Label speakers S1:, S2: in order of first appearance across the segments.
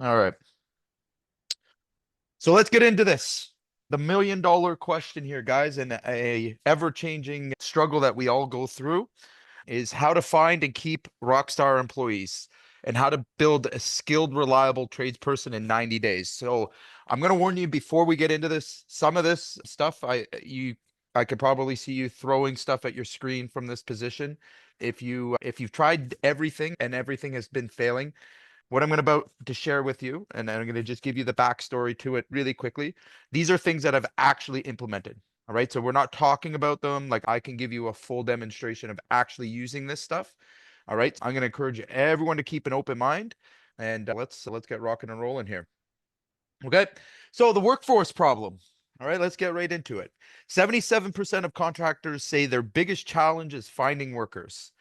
S1: All right. So let's get into this. The $1 million question here, guys, and a ever-changing struggle that we all go through is how to find and keep Rockstar employees and how to build a skilled, reliable tradesperson in 90 days. So I'm going to warn you before we get into this, some of this stuff, I could probably see you throwing stuff at your screen from this position. If you've tried everything and everything has been failing, what I'm about to share with you, and I'm going to just give you the backstory to it really quickly. These are things that I've actually implemented. All right. So we're not talking about them. Like I can give you a full demonstration of actually using this stuff. All right. I'm going to encourage everyone to keep an open mind and let's get rocking and rolling here. Okay. So the workforce problem. All right, let's get right into it. 77% of contractors say their biggest challenge is finding workers.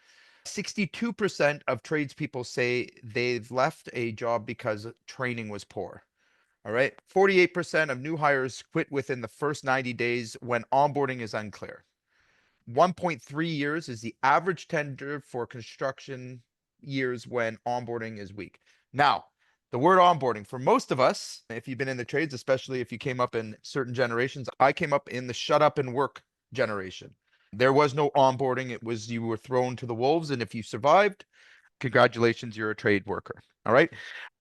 S1: 62% of tradespeople say they've left a job because training was poor. All right. 48% of new hires quit within the first 90 days when onboarding is unclear. 1.3 years is the average tenure for construction years when onboarding is weak. Now, the word onboarding for most of us, if you've been in the trades, especially if you came up in certain generations, I came up in the shut up and work generation. There was no onboarding. It was you were thrown to the wolves. And if you survived, congratulations, you're a trade worker. All right.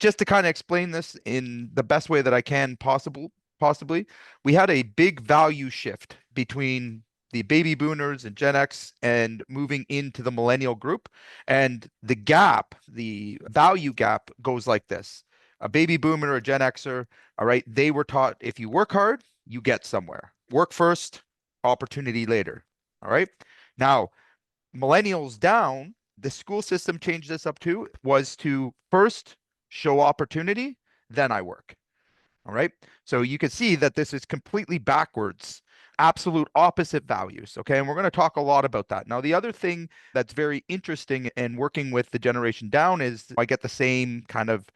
S1: Just to kind of explain this in the best way that I can possibly, we had a big value shift between the baby boomers and Gen X and moving into the millennial group. And the gap, the value gap goes like this. A baby boomer or a Gen Xer, all right, they were taught if you work hard, you get somewhere. Work first, opportunity later. All right. Now, millennials down, the school system changed this up too, was to first show opportunity, then I work. All right. So you can see that this is completely backwards, absolute opposite values. Okay. And we're going to talk a lot about that. Now, the other thing that's very interesting in working with the generation down is I get the same kind of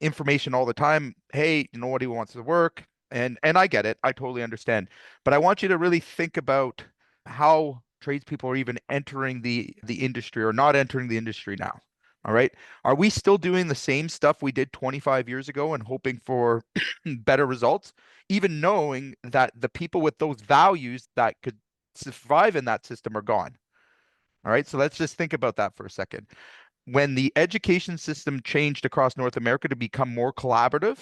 S1: information all the time. Hey, nobody wants to work. And I get it. I totally understand. But I want you to really think about how tradespeople are even entering the industry or not entering the industry now. All right. Are we still doing the same stuff we did 25 years ago and hoping for better results, even knowing that the people with those values that could survive in that system are gone? All right. So let's just think about that for a second. When the education system changed across North America to become more collaborative,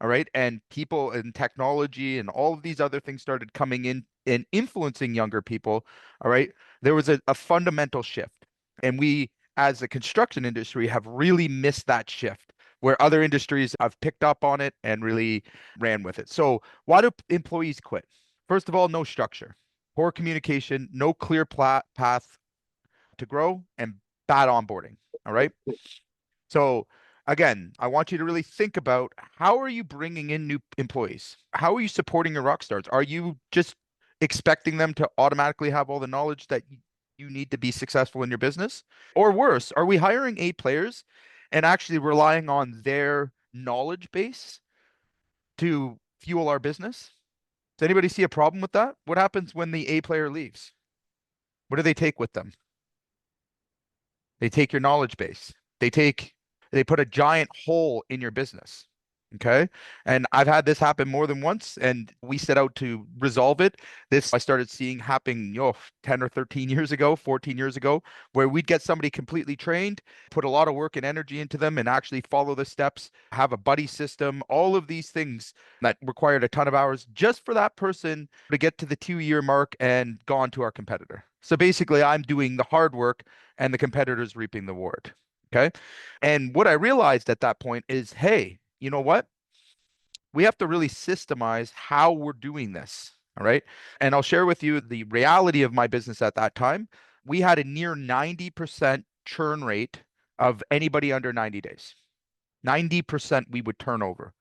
S1: all right, and people and technology and all of these other things started coming in and influencing younger people, all right, there was a fundamental shift. And we, as the construction industry, have really missed that shift where other industries have picked up on it and really ran with it. So, why do employees quit? First of all, no structure, poor communication, no clear path to grow, and bad onboarding. All right. So again, I want you to really think about how are you bringing in new employees? How are you supporting your rock stars? Are you just expecting them to automatically have all the knowledge that you need to be successful in your business? Or worse, are we hiring A players and actually relying on their knowledge base to fuel our business? Does anybody see a problem with that? What happens when the A player leaves? What do they take with them? They take your knowledge base. They put a giant hole in your business. Okay. And I've had this happen more than once, and we set out to resolve it. This I started seeing happen, 10 or 13 years ago, 14 years ago, where we'd get somebody completely trained, put a lot of work and energy into them, and actually follow the steps, have a buddy system, all of these things that required a ton of hours just for that person to get to the 2 year mark and gone to our competitor. So basically, I'm doing the hard work and the competitor's reaping the reward. Okay. And what I realized at that point is, hey, you know what? We have to really systemize how we're doing this. All right. And I'll share with you the reality of my business at that time. We had a near 90% churn rate of anybody under 90 days. 90% we would turn over.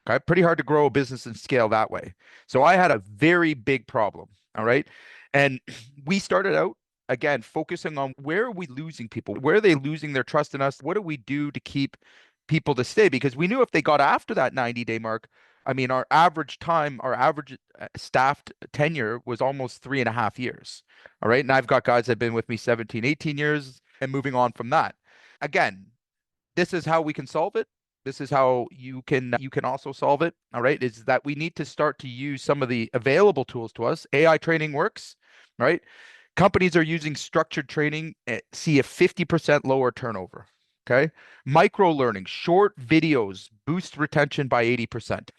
S1: Okay. Pretty hard to grow a business and scale that way. So I had a very big problem. All right. And we started out again focusing on where are we losing people? Where are they losing their trust in us? What do we do to keep people to stay? Because we knew if they got after that 90-day mark, I mean, our average time, our average staffed tenure was almost 3.5 years. All right. And I've got guys that have been with me 17, 18 years and moving on from that. Again, this is how we can solve it. this is how you can also solve it. All right, is that we need to start to use some of the available tools to us. AI training works, right? Companies are using structured training, see a 50% lower turnover. Okay. Micro learning, short videos boost retention by 80%.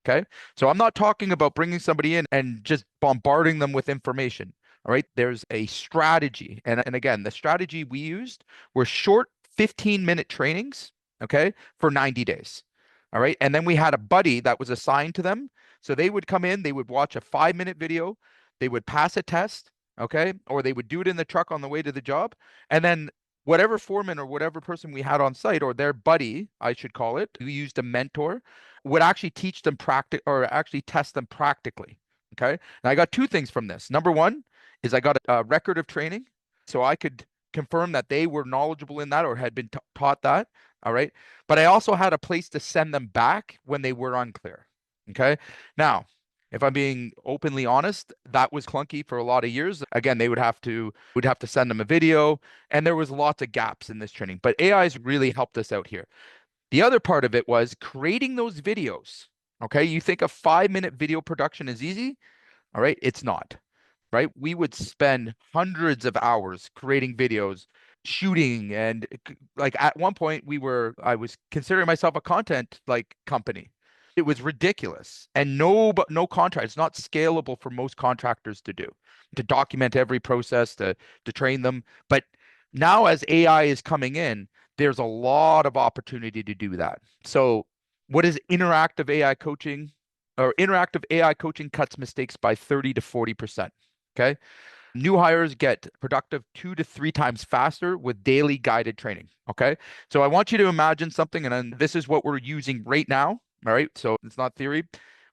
S1: Okay. So I'm not talking about bringing somebody in and just bombarding them with information. All right. There's a strategy. And again, the strategy we used were short 15-minute trainings, okay, for 90 days. All right. And then we had a buddy that was assigned to them. So they would come in, they would watch a 5-minute video, they would pass a test, okay, or they would do it in the truck on the way to the job. And then whatever foreman or whatever person we had on site, or their buddy, I should call it, who used a mentor, would actually teach them practice or actually test them practically. Okay. And I got two things from this. Number one is I got a record of training, so I could confirm that they were knowledgeable in that or had been taught that. All right. But I also had a place to send them back when they were unclear. Okay. Now, if I'm being openly honest, that was clunky for a lot of years. Again, they would have to send them a video, and there was lots of gaps in this training. But AI has really helped us out here. The other part of it was creating those videos. Okay. You think a 5-minute video production is easy? All right. It's not, right? We would spend hundreds of hours creating videos, shooting, and like at one point I was considering myself a content like company. It was ridiculous. And no contract. It's not scalable for most contractors to do, to document every process, to train them. But now as AI is coming in, there's a lot of opportunity to do that. So what is interactive AI coaching? Or interactive AI coaching cuts mistakes by 30 to 40%. Okay. New hires get productive 2 to 3 times faster with daily guided training. Okay. So I want you to imagine something, and then this is what we're using right now. All right. So it's not theory.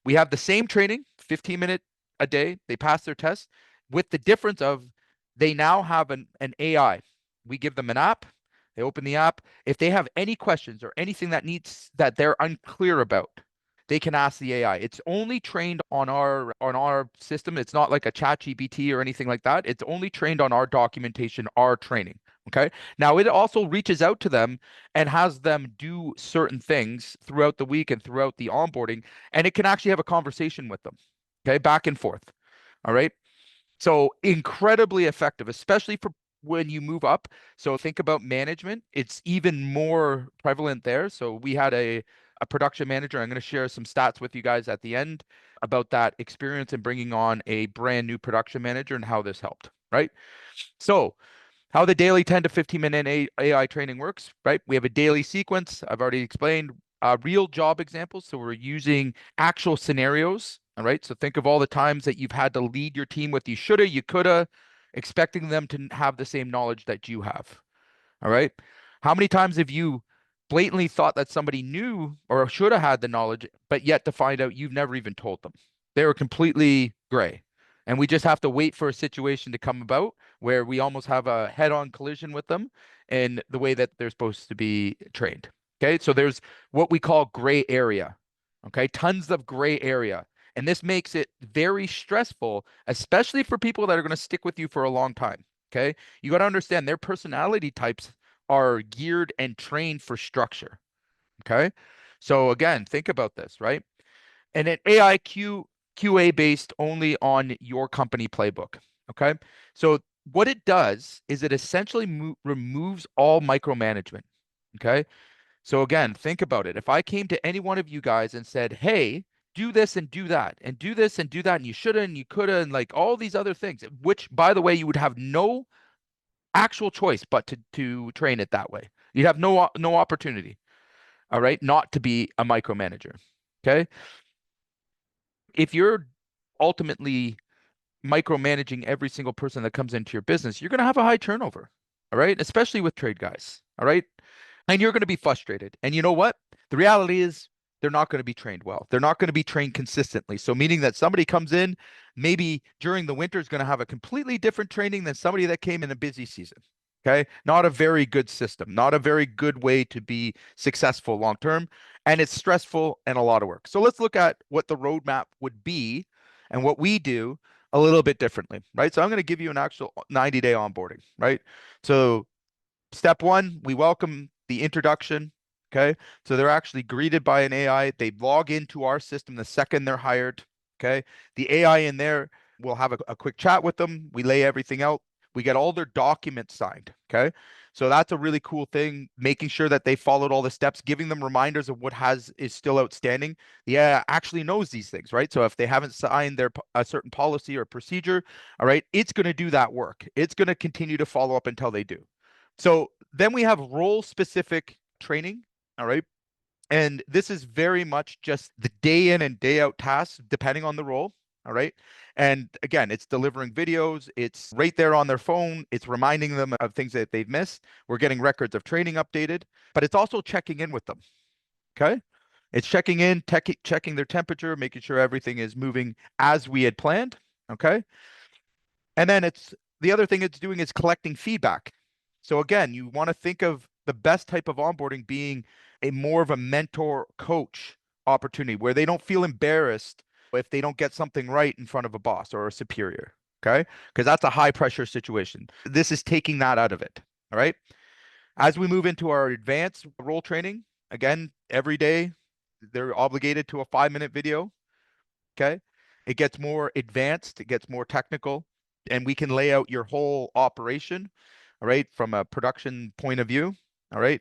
S1: We have the same training, 15-minute a day. They pass their test with the difference of they now have an AI. We give them an app. They open the app. If they have any questions or anything that they're unclear about, they can ask the AI. It's only trained on our system. It's not like a chat GPT or anything like that. It's only trained on our documentation, our training. Okay. Now it also reaches out to them and has them do certain things throughout the week and throughout the onboarding, and it can actually have a conversation with them. Okay, back and forth. All right. So incredibly effective, especially for when you move up. So think about management. It's even more prevalent there. So we had a production manager. I'm going to share some stats with you guys at the end about that experience and bringing on a brand new production manager and how this helped, right? So how the daily 10 to 15-minute AI training works, right? We have a daily sequence. I've already explained real job examples. So we're using actual scenarios. All right. So think of all the times that you've had to lead your team with you shoulda, you coulda, expecting them to have the same knowledge that you have. All right. How many times have you blatantly thought that somebody knew or should have had the knowledge, but yet to find out you've never even told them? They were completely gray. And we just have to wait for a situation to come about where we almost have a head-on collision with them in the way that they're supposed to be trained. Okay. So there's what we call gray area. Okay. Tons of gray area. And this makes it very stressful, especially for people that are going to stick with you for a long time. Okay. You got to understand their personality types are geared and trained for structure. Okay. So again, think about this, right? And an QA based only on your company playbook. Okay. So what it does is it essentially removes all micromanagement. Okay. So again, think about it. If I came to any one of you guys and said, hey, do this and do that, and do this and do that, and you shoulda and you coulda, and like all these other things, which by the way, you would have no actual choice but to train it that way. You'd have no opportunity, all right, not to be a micromanager. Okay. If you're ultimately micromanaging every single person that comes into your business, you're going to have a high turnover. All right. Especially with trade guys. All right. And you're going to be frustrated. And you know what? The reality is they're not going to be trained well. They're not going to be trained consistently. So meaning that somebody comes in maybe during the winter is going to have a completely different training than somebody that came in a busy season. Okay. Not a very good system, not a very good way to be successful long term. And it's stressful and a lot of work. So let's look at what the roadmap would be and what we do a little bit differently, right? So I'm going to give you an actual 90-day onboarding, right? So step one, we welcome the introduction. Okay. So they're actually greeted by an AI. They log into our system the second they're hired. Okay. The AI in there will have a quick chat with them. We lay everything out. We get all their documents signed. Okay. So that's a really cool thing, making sure that they followed all the steps, giving them reminders of what is still outstanding. The AI actually knows these things, right? So if they haven't signed a certain policy or procedure, all right, it's going to do that work. It's going to continue to follow up until they do. So then we have role specific training. All right. And this is very much just the day in and day out tasks, depending on the role. All right. And again, it's delivering videos, it's right there on their phone, it's reminding them of things that they've missed. We're getting records of training updated, but it's also checking in with them. Okay. It's checking in, checking their temperature, making sure everything is moving as we had planned. Okay. And then it's the other thing it's doing is collecting feedback. So again, you want to think of the best type of onboarding being a more of a mentor coach opportunity where they don't feel embarrassed if they don't get something right in front of a boss or a superior. Okay. Because that's a high pressure situation. This is taking that out of it. All right. As we move into our advanced role training, again, every day they're obligated to a 5-minute video. Okay. It gets more advanced, it gets more technical, and we can lay out your whole operation, all right, from a production point of view. All right.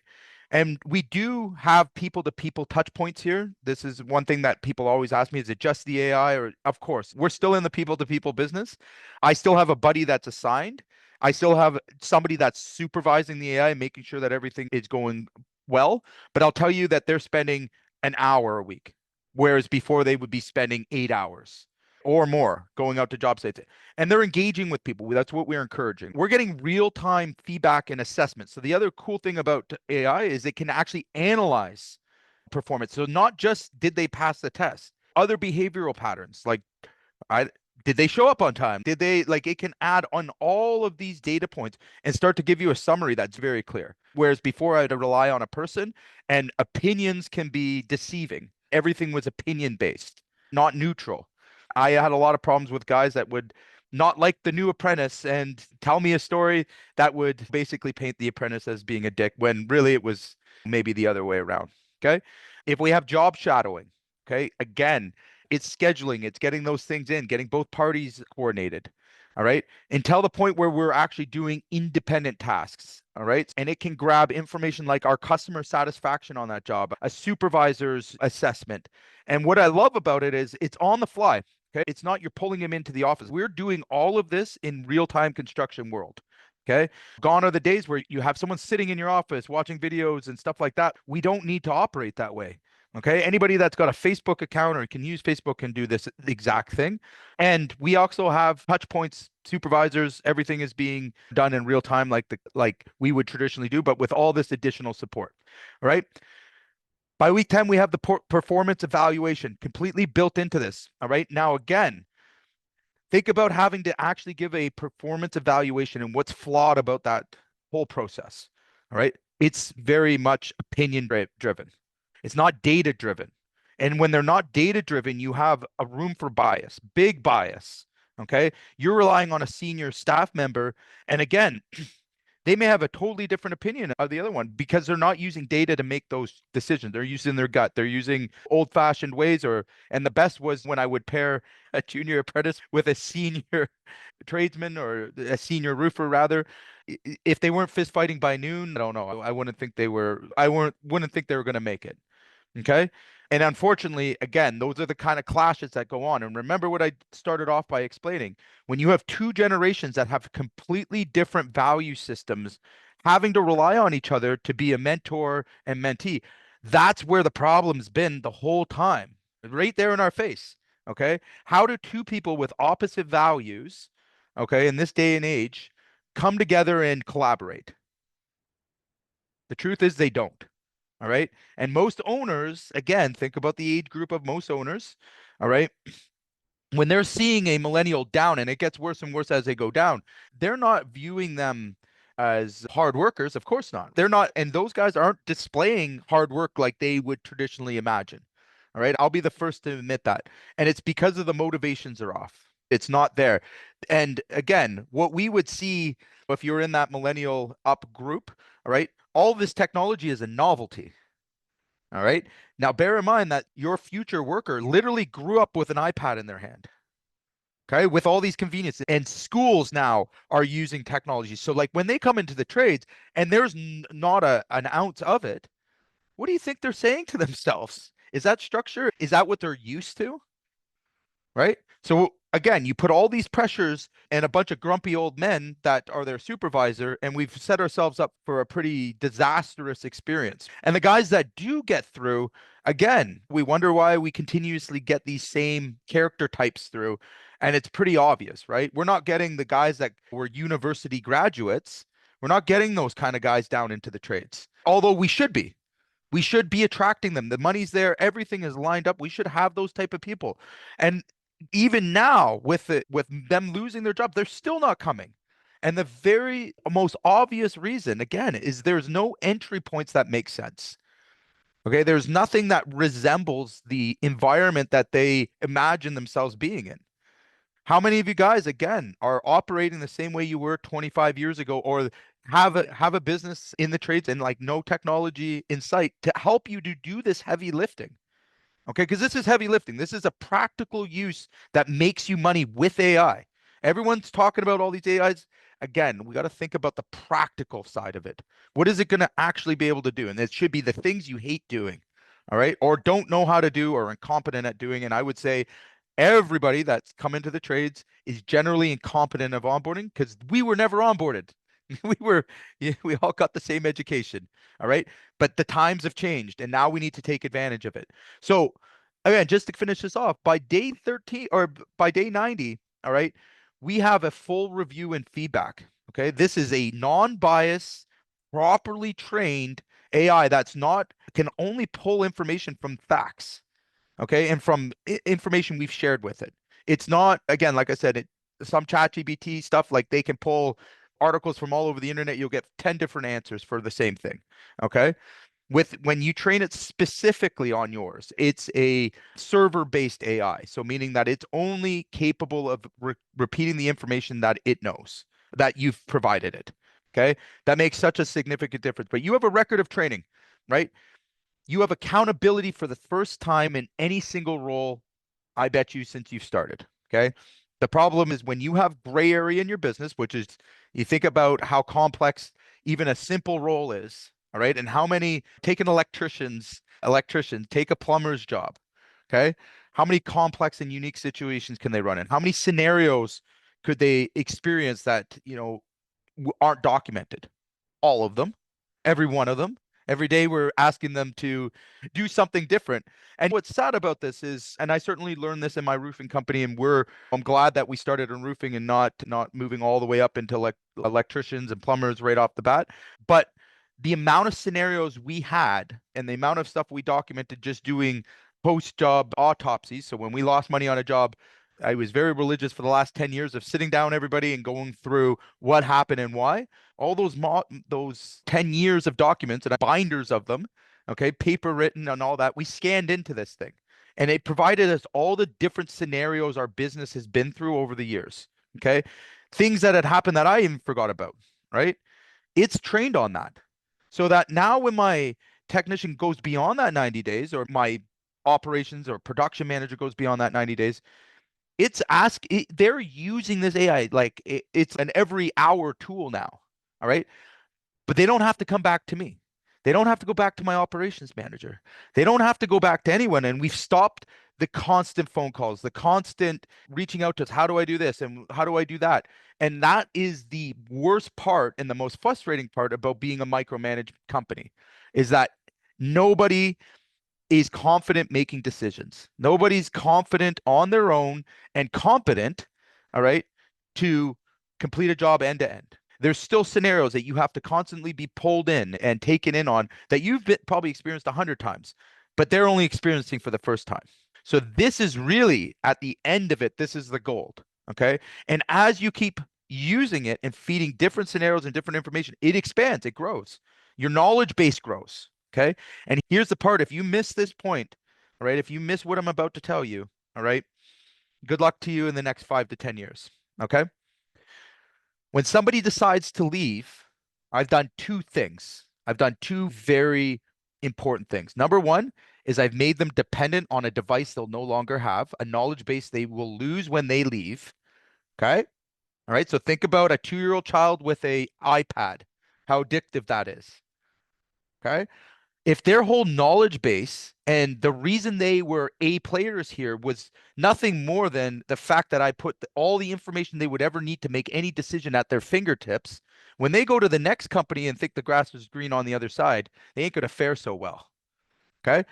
S1: And we do have people to people touch points here. This is one thing that people always ask me, is it just the AI? Or of course, we're still in the people to people business. I still have a buddy that's assigned. I still have somebody that's supervising the AI, making sure that everything is going well. But I'll tell you that they're spending an hour a week, whereas before they would be spending 8 hours or more going out to job sites. And they're engaging with people. That's what we're encouraging. We're getting real-time feedback and assessment. So the other cool thing about AI is it can actually analyze performance. So not just did they pass the test, other behavioral patterns like I did they show up on time? Did they like it can add on all of these data points and start to give you a summary that's very clear. Whereas before I had to rely on a person and opinions can be deceiving. Everything was opinion based, not neutral. I had a lot of problems with guys that would not like the new apprentice and tell me a story that would basically paint the apprentice as being a dick when really it was maybe the other way around. Okay. If we have job shadowing, okay, again, it's scheduling, it's getting those things in, getting both parties coordinated. All right. Until the point where we're actually doing independent tasks. All right. And it can grab information like our customer satisfaction on that job, a supervisor's assessment. And what I love about it is it's on the fly. Okay. It's not you're pulling him into the office. We're doing all of this in real time construction world. Okay. Gone are the days where you have someone sitting in your office watching videos and stuff like that. We don't need to operate that way. Okay. Anybody that's got a Facebook account or can use Facebook can do this exact thing. And we also have touch points, supervisors, everything is being done in real time like we would traditionally do, but with all this additional support. All right. By week 10, we have the performance evaluation completely built into this. All right. Now, again, think about having to actually give a performance evaluation and what's flawed about that whole process. All right. It's very much opinion driven. It's not data driven. And when they're not data driven, you have a room for bias, big bias. Okay. You're relying on a senior staff member. And again, they may have a totally different opinion of the other one because they're not using data to make those decisions. They're using their gut. They're using old fashioned ways and the best was when I would pair a junior apprentice with a senior tradesman or a senior roofer rather. If they weren't fist fighting by noon, I don't know. I wouldn't think wouldn't think they were going to make it. Okay. And unfortunately, again, those are the kind of clashes that go on. And remember what I started off by explaining. When you have two generations that have completely different value systems, having to rely on each other to be a mentor and mentee, that's where the problem's been the whole time, right there in our face. Okay. How do two people with opposite values, okay, in this day and age, come together and collaborate? The truth is they don't. All right. And most owners, again, think about the age group of most owners. All right. When they're seeing a millennial down and it gets worse and worse as they go down, they're not viewing them as hard workers. Of course not. They're not. And those guys aren't displaying hard work like they would traditionally imagine. All right. I'll be the first to admit that. And it's because of the motivations are off. It's not there. And again, what we would see if you're in that millennial up group, all right, all this technology is a novelty. All right. Now, bear in mind that your future worker literally grew up with an iPad in their hand. Okay. With all these conveniences, and schools now are using technology. So, like when they come into the trades and there's not an ounce of it, what do you think they're saying to themselves? Is that structure? Is that what they're used to? Right? So again, you put all these pressures and a bunch of grumpy old men that are their supervisor, and we've set ourselves up for a pretty disastrous experience. And the guys that do get through, again, we wonder why we continuously get these same character types through. And it's pretty obvious, right? We're not getting the guys that were university graduates. We're not getting those kind of guys down into the trades, although we should be. We should be attracting them. The money's there, everything is lined up. We should have those type of people. And even now, with them losing their job, they're still not coming. And the very most obvious reason, again, is there's no entry points that make sense. Okay, there's nothing that resembles the environment that they imagine themselves being in. How many of you guys, again, are operating the same way you were 25 years ago, or have a business in the trades and like no technology in sight to help you to do this heavy lifting? Okay, because this is heavy lifting. This is a practical use that makes you money with AI. Everyone's talking about all these AIs. Again, we got to think about the practical side of it. What is it going to actually be able to do? And it should be the things you hate doing, all right, or don't know how to do or incompetent at doing. And I would say everybody that's come into the trades is generally incompetent of onboarding because we were never onboarded. We were, we all got the same education. All right. But the times have changed and now we need to take advantage of it. So, again, just to finish this off, by day 13 or by day 90, all right, we have a full review and feedback. Okay. This is a non-biased, properly trained AI that's not, can only pull information from facts. Okay. And from information we've shared with it. It's not, again, like I said, some chat GBT stuff, like they can pull articles from all over the internet. You'll get 10 different answers for the same thing. Okay. With when you train it specifically on yours, it's a server-based AI. So meaning that it's only capable of repeating the information that it knows that you've provided it. Okay. That makes such a significant difference. But you have a record of training, right? You have accountability for the first time in any single role, I bet you, since you've started. Okay. The problem is when you have gray area in your business, which is you think about how complex even a simple role is. All right. And how many take an electrician, take a plumber's job. Okay. How many complex and unique situations can they run in? How many scenarios could they experience that, aren't documented? All of them, every one of them. Every day we're asking them to do something different. And what's sad about this is, and I certainly learned this in my roofing company, and I'm glad that we started in roofing and not moving all the way up into like electricians and plumbers right off the bat. But the amount of scenarios we had and the amount of stuff we documented just doing post-job autopsies. So when we lost money on a job, I was very religious for the last 10 years of sitting down everybody and going through what happened and why. All those 10 years of documents and binders of them, okay, paper written and all that, we scanned into this thing. And it provided us all the different scenarios our business has been through over the years. Okay. Things that had happened that I even forgot about, right? It's trained on that. So that now when my technician goes beyond that 90 days, or my operations or production manager goes beyond that 90 days, they're using this AI like it's an every hour tool now. All right. But they don't have to come back to me. They don't have to go back to my operations manager. They don't have to go back to anyone. And we've stopped the constant phone calls, the constant reaching out to us. How do I do this? And how do I do that? And that is the worst part and the most frustrating part about being a micromanaged company is that nobody is confident making decisions. Nobody's confident on their own and competent, all right, to complete a job end to end. There's still scenarios that you have to constantly be pulled in and taken in on that probably experienced 100 times, but they're only experiencing for the first time. So this is really at the end of it, this is the gold. Okay. And as you keep using it and feeding different scenarios and different information, it expands, it grows. Your knowledge base grows. Okay. And here's the part, if you miss this point, all right, if you miss what I'm about to tell you, all right, good luck to you in the next 5 to 10 years. Okay. When somebody decides to leave, I've done two things. I've done two very important things. Number one is I've made them dependent on a device they'll no longer have, a knowledge base they will lose when they leave. Okay. All right. So think about a 2-year-old child with a iPad, how addictive that is. Okay. If their whole knowledge base and the reason they were A players here was nothing more than the fact that I put all the information they would ever need to make any decision at their fingertips, when they go to the next company and think the grass is green on the other side, they ain't going to fare so well. Okay.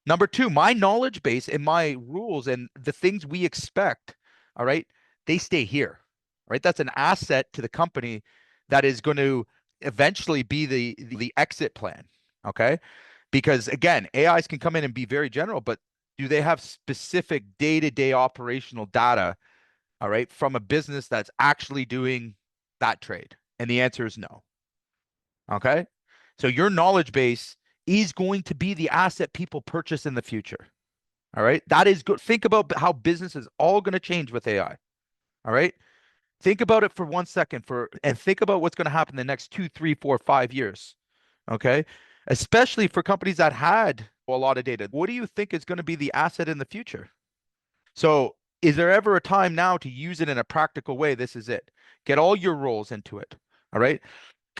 S1: Number two, my knowledge base and my rules and the things we expect, all right, they stay here, right? That's an asset to the company that is going to eventually be the exit plan, okay? Because again, AIs can come in and be very general, but do they have specific day-to-day operational data, all right, from a business that's actually doing that trade? And the answer is no. Okay. So your knowledge base is going to be the asset people purchase in the future. All right. That is good. Think about how business is all going to change with AI. All right. Think about it for 1 second and think about what's going to happen in the next 2, 3, 4, 5 years. Okay. Especially for companies that had a lot of data. What do you think is going to be the asset in the future? So is there ever a time now to use it in a practical way? This is it. Get all your roles into it. All right.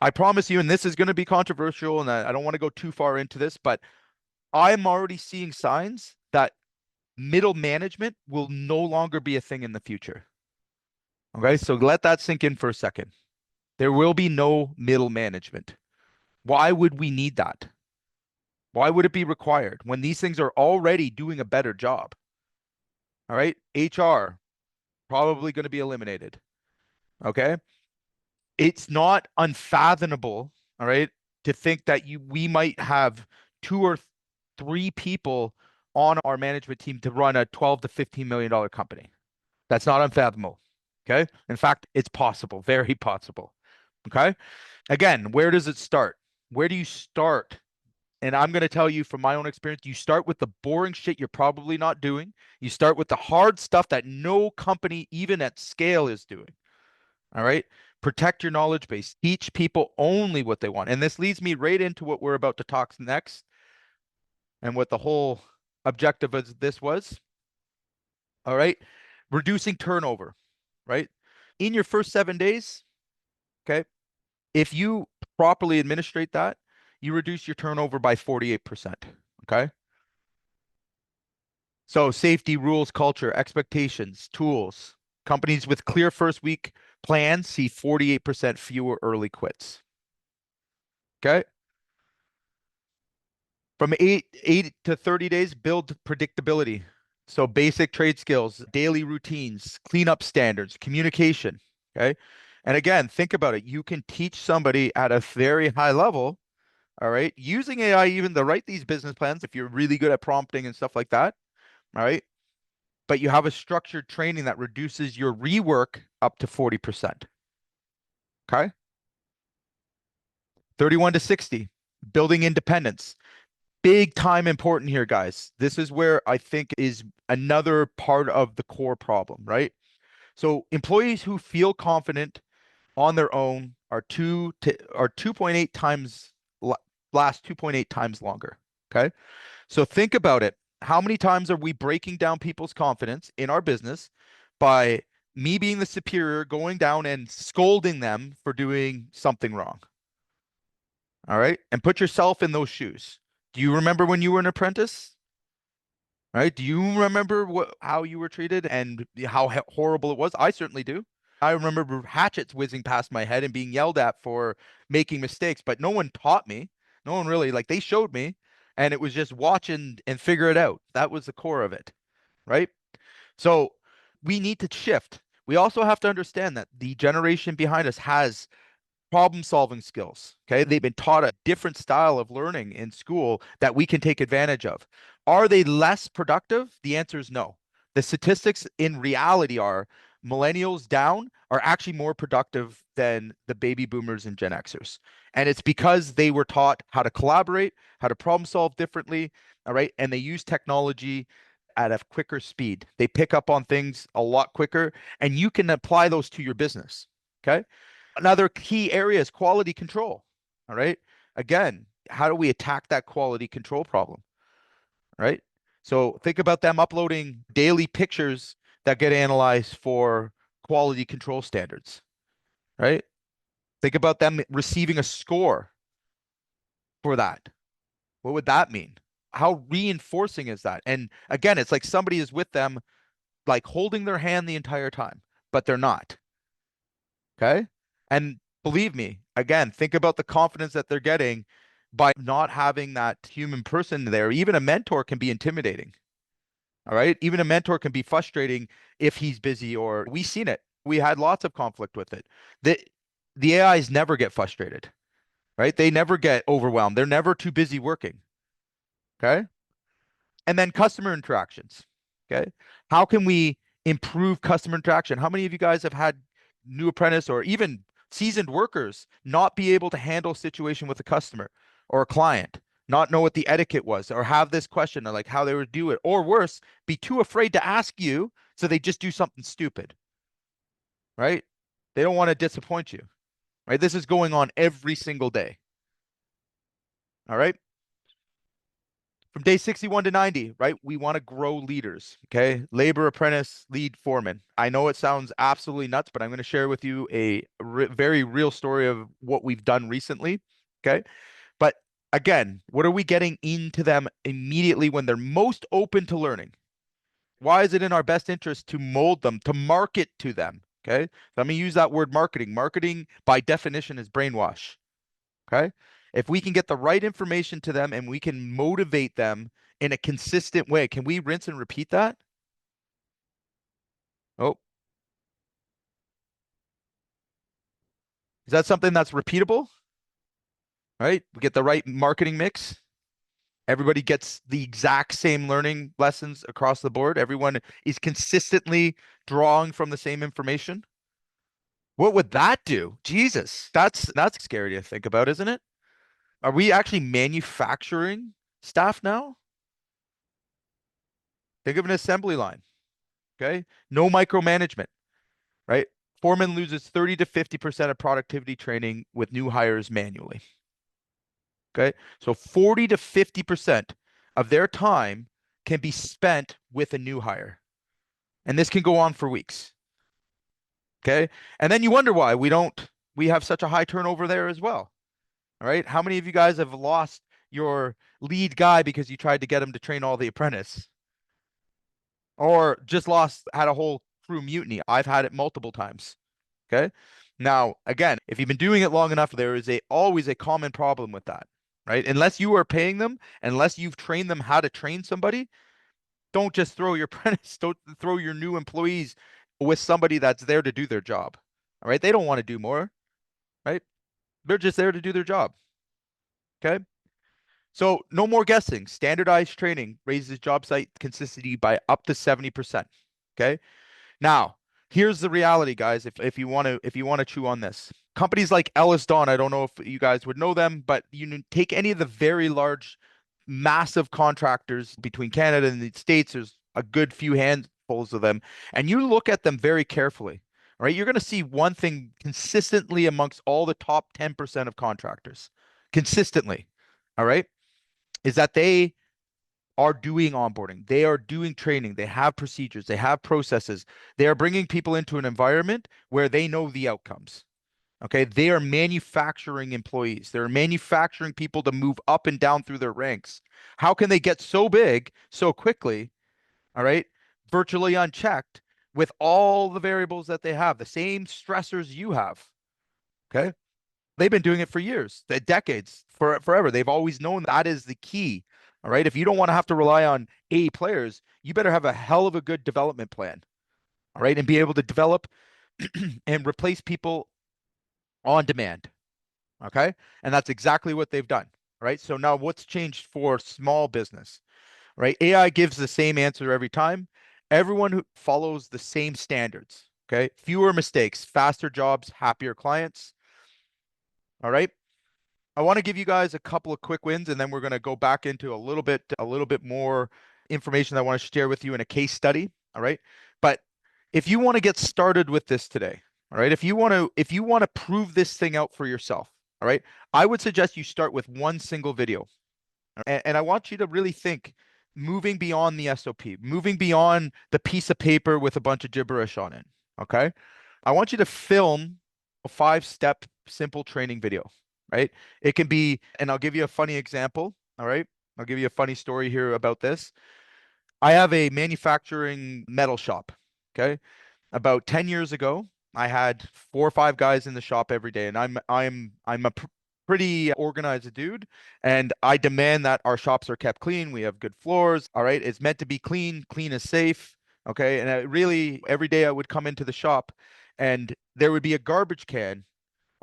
S1: I promise you, and this is going to be controversial, and I don't want to go too far into this, but I'm already seeing signs that middle management will no longer be a thing in the future. Okay, so let that sink in for a second. There will be no middle management. Why would we need that? Why would it be required when these things are already doing a better job? All right, HR probably going to be eliminated. Okay, it's not unfathomable, all right, to think that we might have 2 or 3 people on our management team to run a 12 to $15 million company. That's not unfathomable. Okay. In fact, it's possible, very possible. Okay. Again, where does it start? Where do you start? And I'm going to tell you from my own experience, you start with the boring shit you're probably not doing. You start with the hard stuff that no company, even at scale, is doing. All right. Protect your knowledge base. Teach people only what they want. And this leads me right into what we're about to talk next and what the whole objective of this was. All right. Reducing turnover, right? In your first 7 days, okay, if you properly administrate that, you reduce your turnover by 48%. Okay. So safety, rules, culture, expectations, tools. Companies with clear first week plans see 48% fewer early quits. Okay. From eight to 30 days, build predictability. So basic trade skills, daily routines, cleanup standards, communication. Okay. And again, think about it. You can teach somebody at a very high level, all right, using AI even to write these business plans if you're really good at prompting and stuff like that. All right. But you have a structured training that reduces your rework up to 40%. Okay. 31 to 60, building independence. Big time important here, guys. This is where I think is another part of the core problem, right? So employees who feel confident on their own are 2.8 times last 2.8 times longer. Okay. So think about it. How many times are we breaking down people's confidence in our business by me being the superior going down and scolding them for doing something wrong? All right. And put yourself in those shoes. Do you remember when you were an apprentice? Right? Do you remember how you were treated and how horrible it was? I certainly do. I remember hatchets whizzing past my head and being yelled at for making mistakes, but no one taught me. No one really, like, they showed me, and it was just watch and figure it out. That was the core of it, right? So we need to shift. We also have to understand that the generation behind us has problem solving skills. Okay. They've been taught a different style of learning in school that we can take advantage of. Are they less productive? The answer is no. The statistics in reality are millennials down are actually more productive than the baby boomers and Gen Xers. And it's because they were taught how to collaborate, how to problem solve differently. All right. And they use technology at a quicker speed. They pick up on things a lot quicker, and you can apply those to your business. Okay. Another key area is quality control. All right. Again, how do we attack that quality control problem, right? So think about them uploading daily pictures that get analyzed for quality control standards, right? Think about them receiving a score for that. What would that mean? How reinforcing is that? And again, it's like somebody is with them, like holding their hand the entire time, but they're not. Okay. And believe me, again, think about the confidence that they're getting by not having that human person there. Even a mentor can be intimidating. All right. Even a mentor can be frustrating if he's busy, or we've seen it. We had lots of conflict with it. The the AIs never get frustrated, right? They never get overwhelmed. They're never too busy working. Okay. And then customer interactions. Okay. How can we improve customer interaction? How many of you guys have had new apprentice or even seasoned workers not be able to handle a situation with a customer or a client, not know what the etiquette was, or have this question or like how they would do it, or worse, be too afraid to ask you, so they just do something stupid, right? They don't want to disappoint you, right? This is going on every single day. All right. From day 61 to 90, right? We want to grow leaders, okay? Labor apprentice, lead foreman. I know it sounds absolutely nuts, but I'm going to share with you a very real story of what we've done recently, okay? But again, what are we getting into them immediately when they're most open to learning? Why is it in our best interest to mold them, to market to them, okay? So let me use that word marketing. Marketing, by definition, is brainwash. Okay. If we can get the right information to them and we can motivate them in a consistent way, can we rinse and repeat that? Oh, is that something that's repeatable? Right? We get the right marketing mix. Everybody gets the exact same learning lessons across the board. Everyone is consistently drawing from the same information. What would that do? Jesus, that's scary to think about, isn't it? Are we actually manufacturing staff now? Think of an assembly line. Okay. No micromanagement, right? Foreman loses 30 to 50% of productivity training with new hires manually. Okay. So 40 to 50% of their time can be spent with a new hire. And this can go on for weeks. Okay. And then you wonder why we have such a high turnover there as well. All right. How many of you guys have lost your lead guy because you tried to get him to train all the apprentice, or just had a whole crew mutiny? I've had it multiple times. Okay. Now, again, if you've been doing it long enough, there is always a common problem with that, right? Unless you are paying them, unless you've trained them how to train somebody, don't just throw your apprentice, don't throw your new employees with somebody that's there to do their job. All right. They don't want to do more, right? They're just there to do their job. Okay. So no more guessing. Standardized training raises job site consistency by up to 70%. Okay. Now, here's the reality, guys. If you want to chew on this, companies like Ellis Don, I don't know if you guys would know them, but you take any of the very large, massive contractors between Canada and the States. There's a good few handfuls of them, and you look at them very carefully. All right, you're going to see one thing consistently amongst all the top 10% of contractors, consistently. All right, is that they are doing onboarding. They are doing training. They have procedures. They have processes. They are bringing people into an environment where they know the outcomes. Okay. They are manufacturing employees. They're manufacturing people to move up and down through their ranks. How can they get so big so quickly? All right. Virtually unchecked with all the variables that they have, the same stressors you have. Okay. They've been doing it for years, decades, forever. They've always known that is the key. All right. If you don't want to have to rely on A players, you better have a hell of a good development plan. All right. And be able to develop and replace people on demand. Okay. And that's exactly what they've done. Right. So now what's changed for small business? Right. AI gives the same answer every time. Everyone who follows the same standards. Okay. Fewer mistakes, faster jobs, happier clients. All right. I want to give you guys a couple of quick wins, and then we're going to go back into a little bit more information that I want to share with you in a case study. All right. But if you want to get started with this today, all right, if you want to prove this thing out for yourself, All right. I would suggest you start with one single video. And I want you to really think moving beyond the SOP, moving beyond the piece of paper with a bunch of gibberish on it. Okay. I want you to film a 5-step simple training video, right? It can be, and I'll give you a funny example. All right. I'll give you a funny story here about this. I have a manufacturing metal shop. Okay. About 10 years ago, I had 4 or 5 guys in the shop every day, and I'm a pretty organized dude, and I demand that our shops are kept clean. We have good floors. All right. It's meant to be clean. Clean is safe. Okay. And I really, every day I would come into the shop and there would be a garbage can,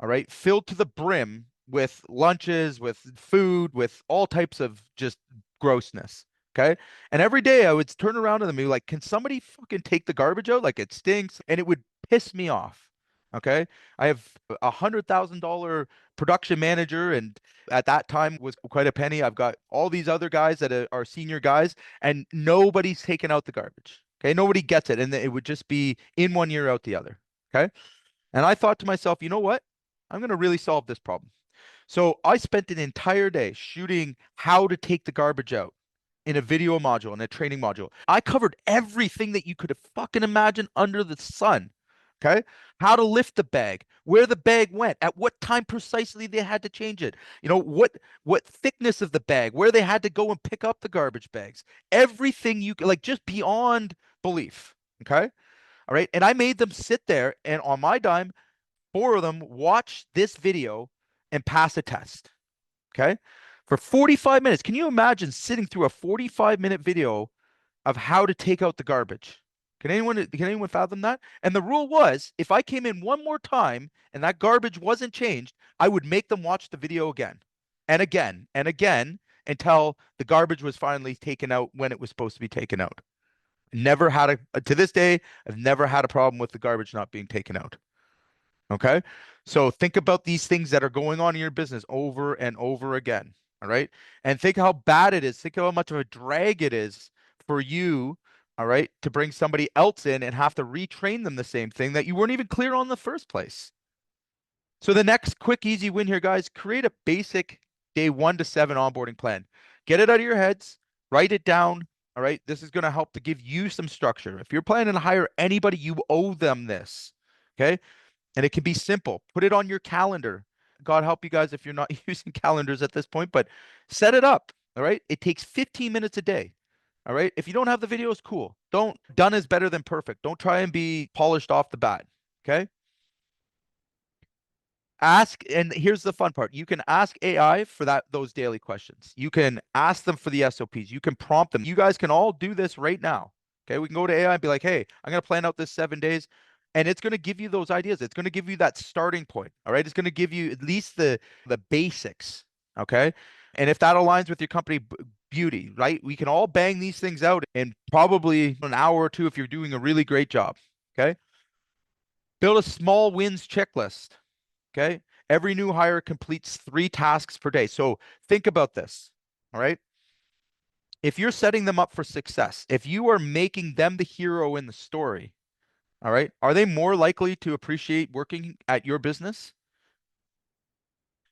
S1: all right, filled to the brim with lunches, with food, with all types of just grossness. Okay. And every day I would turn around to them and be like, can somebody fucking take the garbage out? Like it stinks. And it would piss me off. Okay. I have $100,000 production manager, and at that time was quite a penny. I've got all these other guys that are senior guys, and nobody's taking out the garbage. Okay. Nobody gets it. And it would just be in one ear, out the other. Okay. And I thought to myself, you know what? I'm going to really solve this problem. So I spent an entire day shooting how to take the garbage out in a video module and a training module. I covered everything that you could have fucking imagined under the sun. Okay. How to lift the bag, where the bag went, at what time precisely they had to change it. What thickness of the bag, where they had to go and pick up the garbage bags. Everything you like, just beyond belief. Okay. All right. And I made them sit there and on my dime, 4 of them watch this video and pass a test. Okay. For 45 minutes. Can you imagine sitting through a 45-minute video of how to take out the garbage? Can anyone fathom that? And the rule was if I came in one more time and that garbage wasn't changed, I would make them watch the video again and again and again until the garbage was finally taken out when it was supposed to be taken out. Never had to this day, I've never had a problem with the garbage not being taken out. Okay. So think about these things that are going on in your business over and over again. All right. And think how bad it is. Think how much of a drag it is for you. All right. To bring somebody else in and have to retrain them the same thing that you weren't even clear on in the first place. So the next quick, easy win here, guys, create a basic day 1 to 7 onboarding plan. Get it out of your heads, write it down. All right. This is going to help to give you some structure. If you're planning to hire anybody, you owe them this. Okay. And it can be simple. Put it on your calendar. God help you guys if you're not using calendars at this point, but set it up. All right. It takes 15 minutes a day. All right. If you don't have the videos, cool. Don't, done is better than perfect. Don't try and be polished off the bat. Okay. Ask, and here's the fun part. You can ask AI for those daily questions. You can ask them for the SOPs. You can prompt them. You guys can all do this right now. Okay, we can go to AI and be like, hey, I'm going to plan out this 7 days. And it's going to give you those ideas. It's going to give you that starting point. All right. It's going to give you at least the basics. Okay. And if that aligns with your company, beauty, right? We can all bang these things out in probably an hour or two if you're doing a really great job. Okay. Build a small wins checklist. Okay. Every new hire completes 3 tasks per day. So think about this. All right. If you're setting them up for success, if you are making them the hero in the story, all right, are they more likely to appreciate working at your business?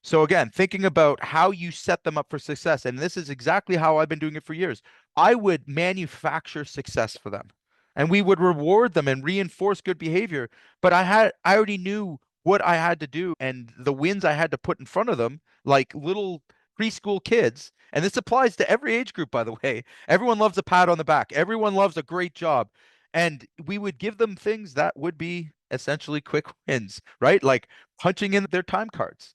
S1: So again, thinking about how you set them up for success, and this is exactly how I've been doing it for years. I would manufacture success for them, and we would reward them and reinforce good behavior. But I already knew what I had to do and the wins I had to put in front of them, like little preschool kids. And this applies to every age group, by the way. Everyone loves a pat on the back. Everyone loves a great job. And we would give them things that would be essentially quick wins, right? Like punching in their time cards,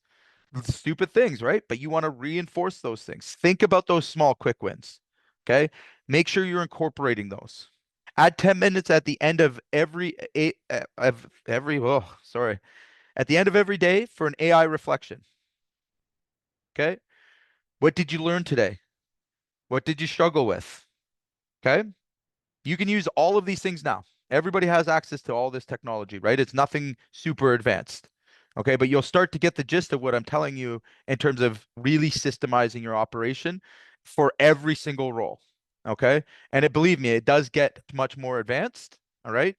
S1: stupid things, right? But you want to reinforce those things. Think about those small quick wins. Okay. Make sure you're incorporating those. Add 10 minutes at the end of sorry, at the end of every day for an AI reflection. Okay. What did you learn today? What did you struggle with? Okay. You can use all of these things now. Everybody has access to all this technology, right? It's nothing super advanced. Okay, but you'll start to get the gist of what I'm telling you in terms of really systemizing your operation for every single role. Okay. And believe me, it does get much more advanced. All right.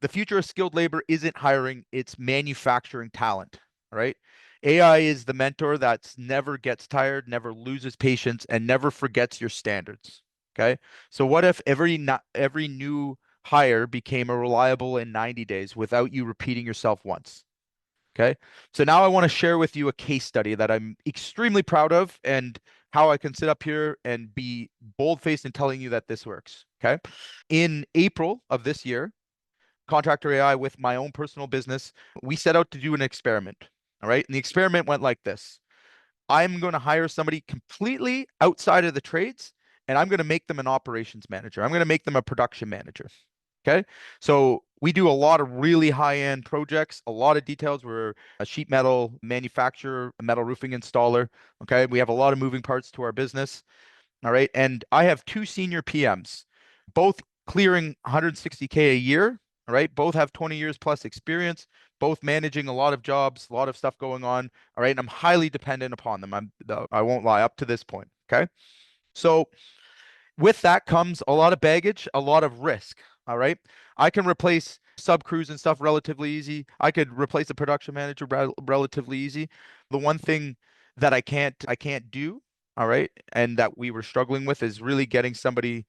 S1: The future of skilled labor isn't hiring, it's manufacturing talent. All right. AI is the mentor that never gets tired, never loses patience, and never forgets your standards. Okay. So what if every new hire became a reliable in 90 days without you repeating yourself once? Okay. So now I want to share with you a case study that I'm extremely proud of and how I can sit up here and be bold-faced in telling you that this works. Okay. In April of this year, Contractor AI with my own personal business, we set out to do an experiment. All right. And the experiment went like this. I'm going to hire somebody completely outside of the trades and I'm going to make them an operations manager. I'm going to make them a production manager. Okay. So we do a lot of really high-end projects, a lot of details. We're a sheet metal manufacturer, a metal roofing installer. Okay. We have a lot of moving parts to our business. All right. And I have two senior PMs, both clearing 160K a year. All right. Both have 20 years plus experience, both managing a lot of jobs, a lot of stuff going on. All right. And I'm highly dependent upon them. I won't lie up to this point. Okay. So with that comes a lot of baggage, a lot of risk. All right. I can replace sub crews and stuff relatively easy. I could replace a production manager relatively easy. The one thing that I can't do, all right, and that we were struggling with is really getting somebody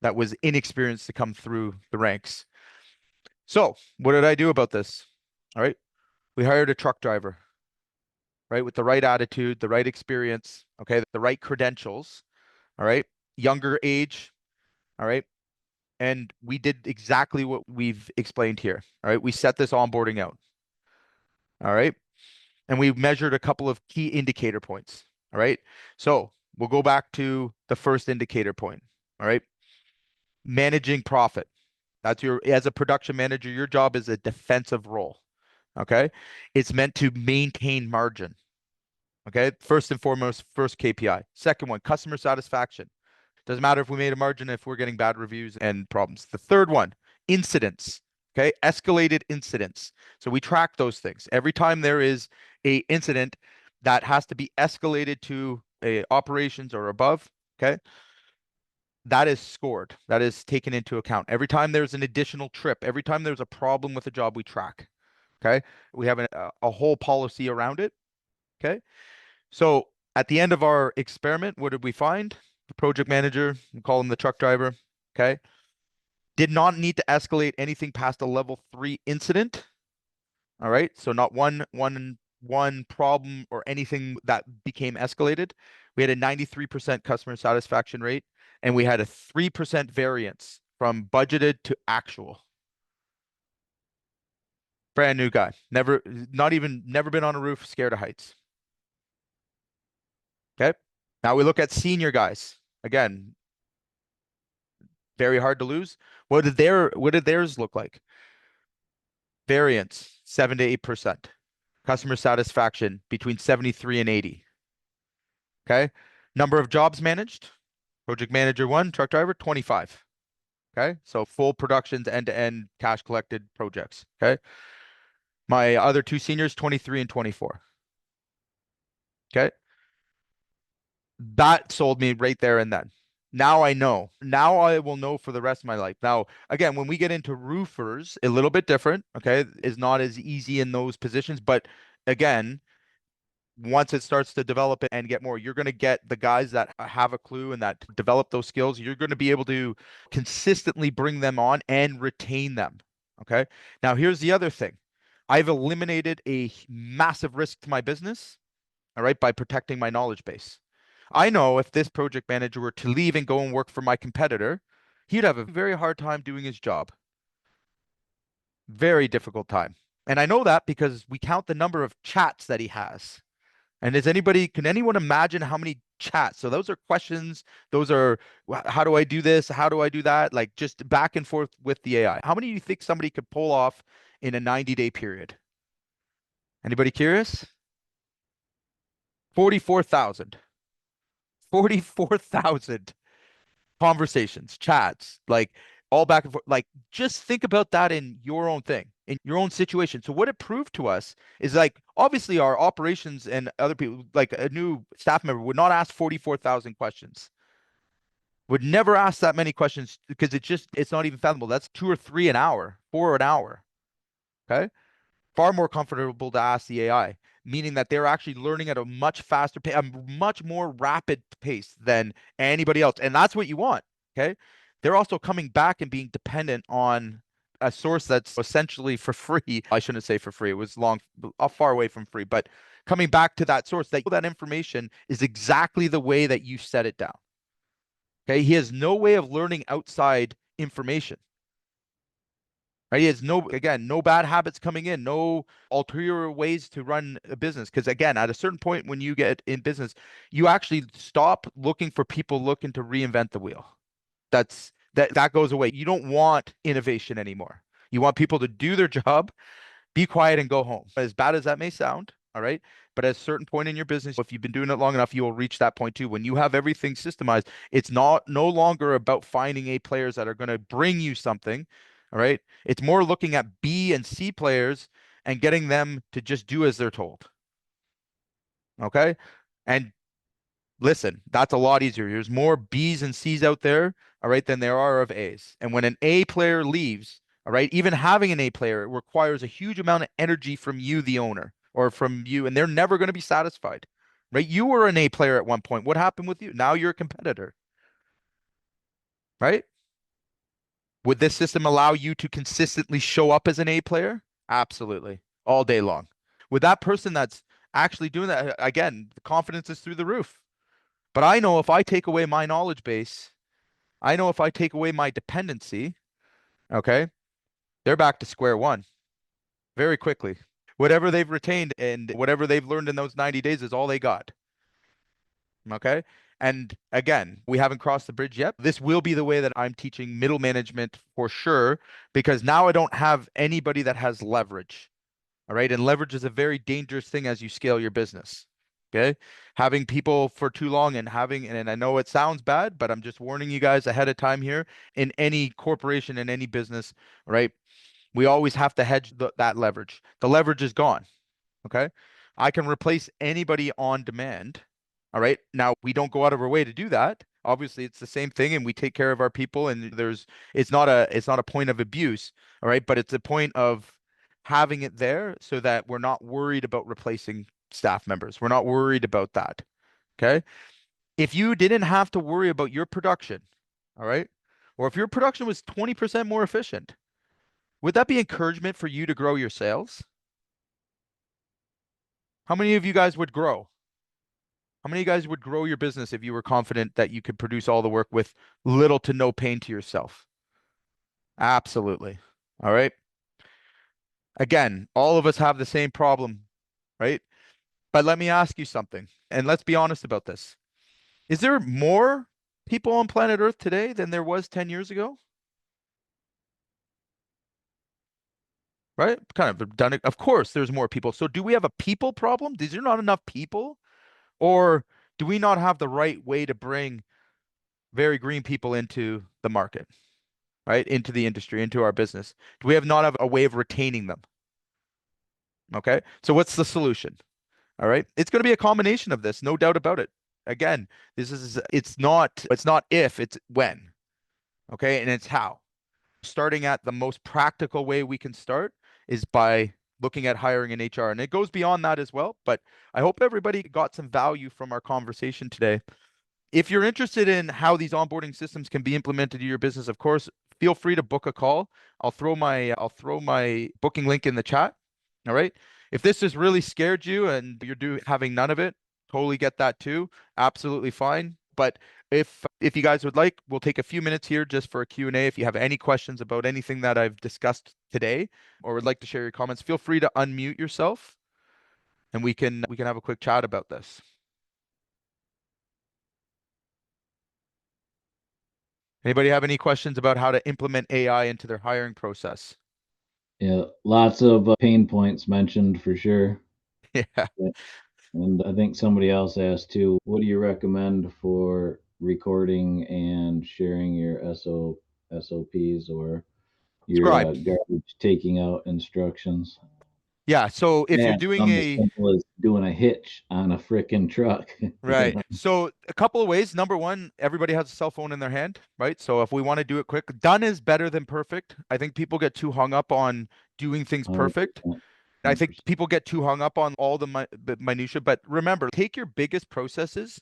S1: that was inexperienced to come through the ranks. So, what did I do about this? All right. We hired a truck driver, right, with the right attitude, the right experience, okay, the right credentials, all right, younger age, all right. And we did exactly what we've explained here. All right. We set this onboarding out. All right. And we measured a couple of key indicator points. All right. So we'll go back to the first indicator point. All right. Managing profit. That's as a production manager, your job is a defensive role. Okay. It's meant to maintain margin. Okay. First and foremost, first KPI. Second one, customer satisfaction. Doesn't matter if we made a margin if we're getting bad reviews and problems. The third one, incidents. Okay, escalated incidents. So we track those things. Every time there is a incident that has to be escalated to a operations or above, okay, that is scored. That is taken into account. Every time there's an additional trip, every time there's a problem with a job, we track. Okay, we have a whole policy around it. Okay, so at the end of our experiment, what did we find? The project manager, we call him the truck driver, okay, did not need to escalate anything past a level 3 incident. All right. So not one problem or anything that became escalated. We had a 93% customer satisfaction rate, and we had a 3% variance from budgeted to actual. Brand new guy. Never been on a roof, scared of heights. Okay. Now we look at senior guys. Again, very hard to lose. What did theirs look like? Variance, 7 to 8%. Customer satisfaction between 73 and 80. Okay. Number of jobs managed. Project manager one, truck driver, 25. Okay. So full productions, end-to-end cash collected projects. Okay. My other two seniors, 23 and 24. Okay. That sold me right there and then. Now I know. Now I will know for the rest of my life. Now, again, when we get into roofers, a little bit different, okay, is not as easy in those positions. But again, once it starts to develop and get more, you're going to get the guys that have a clue and that develop those skills. You're going to be able to consistently bring them on and retain them. Okay. Now, here's the other thing. I've eliminated a massive risk to my business, all right, by protecting my knowledge base. I know if this project manager were to leave and go and work for my competitor, he'd have a very hard time doing his job. Very difficult time. And I know that because we count the number of chats that he has. And can anyone imagine how many chats? So those are questions. Those are, how do I do this? How do I do that? Like just back and forth with the AI. How many do you think somebody could pull off in a 90-day period? Anybody curious? 44,000. 44,000 conversations, chats, like all back and forth. Like just think about that in your own thing, in your own situation. So what it proved to us is like obviously our operations and other people, like a new staff member would not ask 44,000 questions. Would never ask that many questions because it's not even fathomable. That's two or three an hour, 4 an hour. Okay. far more comfortable to ask the AI, meaning that they're actually learning at a much faster pace, a much more rapid pace than anybody else. And that's what you want. Okay. They're also coming back and being dependent on a source that's essentially for free. I shouldn't say for free. It was far away from free, but coming back to that source, that information is exactly the way that you set it down. Okay. He has no way of learning outside information. Right? He has no bad habits coming in, no ulterior ways to run a business. Because again, at a certain point when you get in business, you actually stop looking for people looking to reinvent the wheel. That goes away. You don't want innovation anymore. You want people to do their job, be quiet and go home. As bad as that may sound, all right. But at a certain point in your business, if you've been doing it long enough, you will reach that point too. When you have everything systemized, it's no longer about finding A players that are going to bring you something. All right. It's more looking at B and C players and getting them to just do as they're told. Okay. And listen, that's a lot easier. There's more B's and C's out there, all right, than there are of A's. And when an A player leaves, all right, even having an A player requires a huge amount of energy from you, the owner, or from you, and they're never going to be satisfied, right? You were an A player at one point. What happened with you? Now you're a competitor, right? Would this system allow you to consistently show up as an A player? Absolutely, all day long. With that person that's actually doing that, again, the confidence is through the roof. But I know if I take away my knowledge base, I know if I take away my dependency, okay, they're back to square one very quickly. Whatever they've retained and whatever they've learned in those 90 days is all they got. Okay. And again, we haven't crossed the bridge yet. This will be the way that I'm teaching middle management for sure, because now I don't have anybody that has leverage. All right. And leverage is a very dangerous thing as you scale your business. Okay. Having people for too long and I know it sounds bad, but I'm just warning you guys ahead of time here. In any corporation, in any business, right? We always have to hedge that leverage. The leverage is gone. Okay. I can replace anybody on demand. All right. Now we don't go out of our way to do that. Obviously, it's the same thing, and we take care of our people, and it's not a point of abuse. All right. But it's a point of having it there so that we're not worried about replacing staff members. We're not worried about that. Okay. If you didn't have to worry about your production, all right, or if your production was 20% more efficient, would that be encouragement for you to grow your sales? How many of you guys would grow? How many of you guys would grow your business if you were confident that you could produce all the work with little to no pain to yourself? Absolutely. All right. Again, all of us have the same problem, right? But let me ask you something, and let's be honest about this. Is there more people on planet Earth today than there was 10 years ago? Right? Kind of done it. Of course, there's more people. So do we have a people problem? Is there not enough people? Or do we not have the right way to bring very green people into the market, right? Into the industry, into our business? Do we have not have a way of retaining them? Okay. So what's the solution? All right. It's going to be a combination of this, no doubt about it. Again, it's not if, it's when. Okay. And it's how. Starting at the most practical way we can start is by looking at hiring in HR. And it goes beyond that as well. But I hope everybody got some value from our conversation today. If you're interested in how these onboarding systems can be implemented in your business, of course, feel free to book a call. I'll throw my booking link in the chat. All right. If this has really scared you and you're having none of it, totally get that too. Absolutely fine. But if you guys would like, we'll take a few minutes here just for a Q&A. If you have any questions about anything that I've discussed today or would like to share your comments, feel free to unmute yourself and we can have a quick chat about this. Anybody have any questions about how to implement AI into their hiring process?
S2: Yeah, lots of pain points mentioned for sure.
S1: Yeah.
S2: Yeah. And I think somebody else asked too, what do you recommend for recording and sharing your SOPs or your
S1: Scribe.
S2: garbage taking out instructions?
S1: Yeah. So if you're
S2: Man,
S1: doing
S2: something as
S1: a
S2: simple as doing a hitch on a freaking truck.
S1: right. So a couple of ways. Number one, everybody has a cell phone in their hand, right? So if we want to do it quick, done is better than perfect. I think people get too hung up on doing things perfect.
S2: 100%.
S1: I think
S2: 100%.
S1: people get too hung up on all the minutia, but remember, take your biggest processes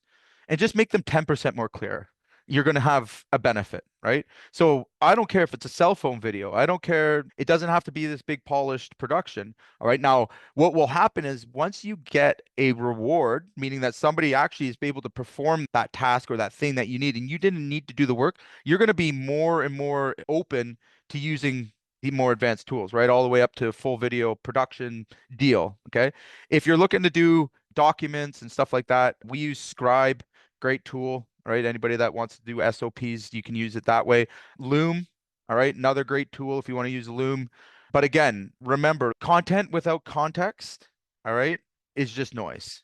S1: and just make them 10% more clear. You're going to have a benefit, right? So I don't care if it's a cell phone video. I don't care. It doesn't have to be this big polished production. All right. Now, what will happen is once you get a reward, meaning that somebody actually is able to perform that task or that thing that you need, and you didn't need to do the work, you're going to be more and more open to using the more advanced tools, right? All the way up to full video production deal. Okay. If you're looking to do documents and stuff like that, we use Scribe, great tool, right? Anybody that wants to do SOPs, you can use it that way. Loom, all right, another great tool if you want to use Loom. But again, remember, content without context, all right, is just noise.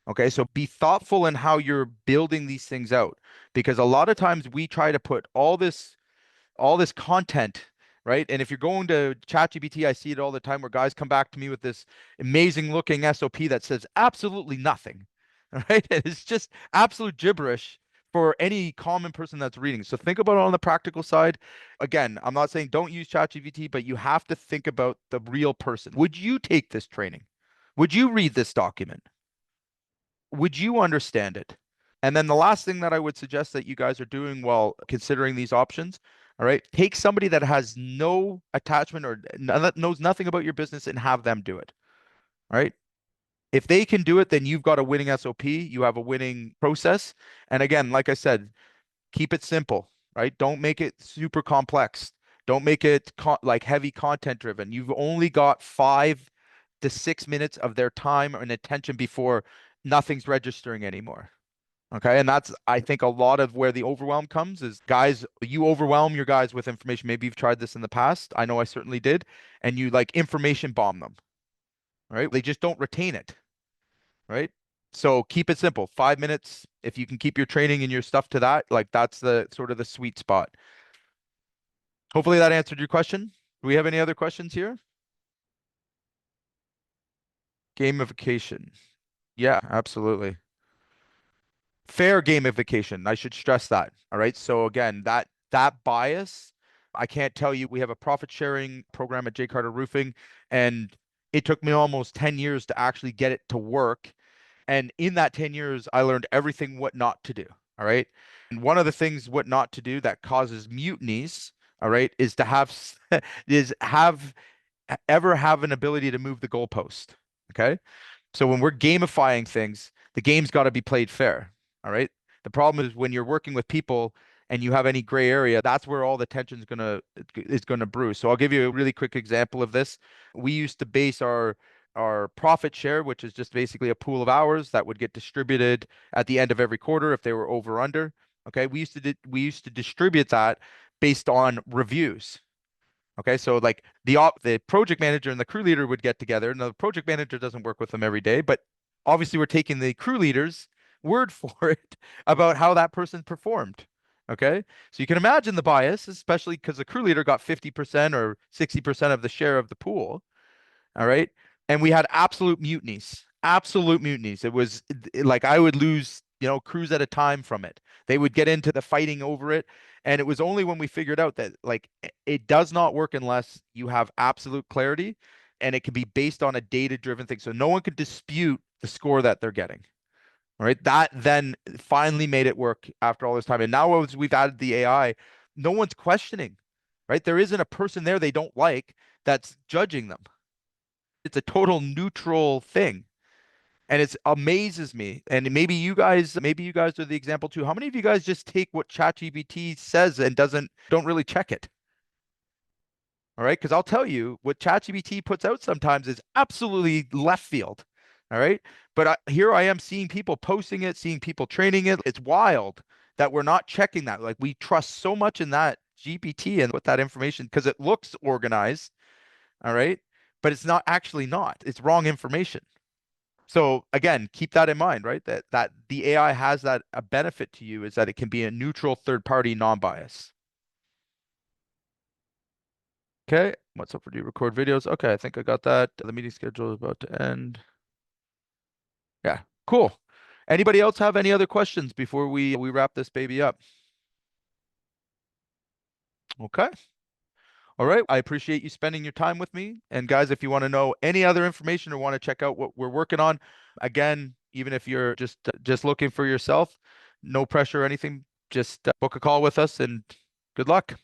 S1: Okay, so be thoughtful in how you're building these things out because a lot of times we try to put all this content, right? And if you're going to ChatGPT, I see it all the time where guys come back to me with this amazing looking SOP that says absolutely nothing, right? And it's just absolute gibberish for any common person that's reading. So think about it on the practical side. Again, I'm not saying don't use ChatGPT, but you have to think about the real person. Would you take this training? Would you read this document? Would you understand it? And then the last thing that I would suggest that you guys are doing while considering these options, all right, take somebody that has no attachment or that knows nothing about your business and have them do it. All right. If they can do it, then you've got a winning SOP. You have a winning process. And again, like I said, keep it simple, right? Don't make it super complex. Don't make it like heavy content driven. You've only got 5 to 6 minutes of their time and attention before nothing's registering anymore. Okay. And that's, I think, a lot of where the overwhelm comes is guys, you overwhelm your guys with information. Maybe you've tried this in the past. I know I certainly did. And you like information bomb them, right? They just don't retain it, right? So keep it simple. 5 minutes. If you can keep your training and your stuff to that, like that's the sort of the sweet spot. Hopefully that answered your question. Do we have any other questions here? Gamification. Yeah, absolutely. Fair gamification. I should stress that. All right. So again, that bias, I can't tell you. We have a profit sharing program at J Carter Roofing, and it took me almost 10 years to actually get it to work. And in that 10 years, I learned everything what not to do. All right. And one of the things what not to do that causes mutinies, all right, is to have is have ever have an ability to move the goalpost. Okay. So when we're gamifying things, the game's got to be played fair. All right. The problem is when you're working with people and you have any gray area, that's where all the tension is gonna brew. So I'll give you a really quick example of this. We used to base our profit share, which is just basically a pool of hours that would get distributed at the end of every quarter if they were over or under. Okay. We used to distribute that based on reviews. Okay, so like the project manager and the crew leader would get together. Now the project manager doesn't work with them every day, but obviously we're taking the crew leader's word for it about how that person performed. Okay, so you can imagine the bias, especially because the crew leader got 50% or 60% of the share of the pool. All right. And we had absolute mutinies, absolute mutinies. It was like I would lose, crews at a time from it. They would get into the fighting over it. And it was only when we figured out that like it does not work unless you have absolute clarity and it can be based on a data-driven thing. So no one could dispute the score that they're getting. All right. That then finally made it work after all this time. And now as we've added the AI, no one's questioning, right? There isn't a person there they don't like that's judging them. It's a total neutral thing. And it amazes me. And maybe you guys are the example too. How many of you guys just take what ChatGPT says and don't really check it? All right. Because I'll tell you what ChatGPT puts out sometimes is absolutely left field. All right. But here I am seeing people posting it, seeing people training it. It's wild that we're not checking that. Like we trust so much in that GPT and with that information because it looks organized. All right. But it's not actually not. It's wrong information. So again, keep that in mind, right? That the AI has that a benefit to you is that it can be a neutral third party non-bias. Okay. What's up for do you record videos? Okay, I think I got that. The meeting schedule is about to end. Yeah, cool. Anybody else have any other questions before we wrap this baby up? Okay. All right. I appreciate you spending your time with me. And guys, if you want to know any other information or want to check out what we're working on, again, even if you're just looking for yourself, no pressure or anything, just book a call with us and good luck.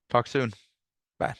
S1: Talk soon. Bye.